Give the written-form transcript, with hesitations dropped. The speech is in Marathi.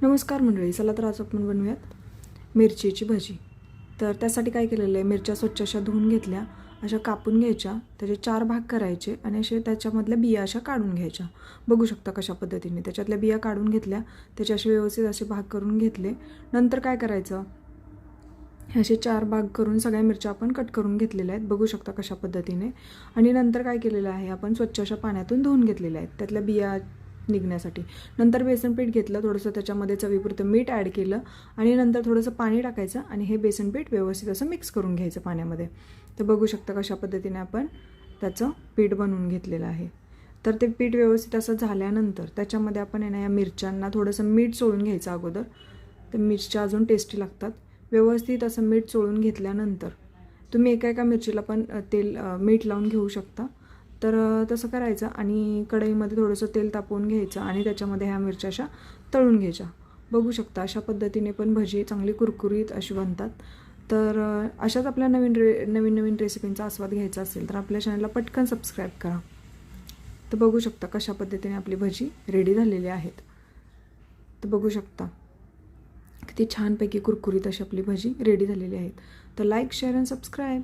नमस्कार मंडळी, चला तर आज आपण बनवूयात मिरचीची भजी. तर त्यासाठी काय केलेलं आहे, मिरच्या स्वच्छ अशा धुवून घेतल्या, अशा कापून घ्यायच्या, त्याचे 4 भाग करायचे आणि असे त्याच्यामधल्या बिया अशा काढून घ्यायच्या. बघू शकता कशा पद्धतीने त्याच्यातल्या बिया काढून घेतल्या, त्याचे असे व्यवस्थित असे भाग करून घेतले. नंतर काय करायचं, असे 4 भाग करून सगळ्या मिरच्या आपण कट करून घेतलेल्या आहेत, बघू शकता कशा पद्धतीने. आणि नंतर काय केलेलं आहे, आपण स्वच्छ अशा पाण्यातून धुवून घेतलेल्या आहेत त्यातल्या बिया निघण्यासाठी. नंतर बेसन पीठ घेतलं, थोडंसं त्याच्यामध्ये चवीपुरतं मीठ ॲड केलं आणि नंतर थोडंसं पाणी टाकायचं आणि हे बेसन पीठ व्यवस्थित असं मिक्स करून घ्यायचं पाण्यामध्ये. तर बघू शकता कशा पद्धतीने आपण त्याचं पीठ बनवून घेतलेलं आहे. तर ते पीठ व्यवस्थित असं झाल्यानंतर त्याच्यामध्ये आपण या मिरच्यांना थोडंसं मीठ चोळून घ्यायचं अगोदर. तर मिरच्या अजून टेस्टी लागतात. व्यवस्थित असं मीठ चोळून घेतल्यानंतर तुम्ही एका मिरचीला पण मीठ लावून घेऊ शकता. तर तसं करायचं आणि कढईमध्ये थोडंसं तेल तापवून घ्यायचं आणि त्याच्यामध्ये ह्या मिरच्या अशा तळून घ्यायच्या. बघू शकता अशा पद्धतीने पण भजी चांगली कुरकुरीत अशी बनतात. तर अशाच आपल्या नवीन रेसिपींचा आस्वाद घ्यायचा असेल तर आपल्या चॅनलला पटकन सबस्क्राईब करा. तर बघू शकता कशा पद्धतीने आपली भजी रेडी झालेली आहेत. तर बघू शकता किती छानपैकी कुरकुरीत अशी आपली भजी रेडी झालेली आहेत. तर लाईक, शेअर आणि सबस्क्राईब.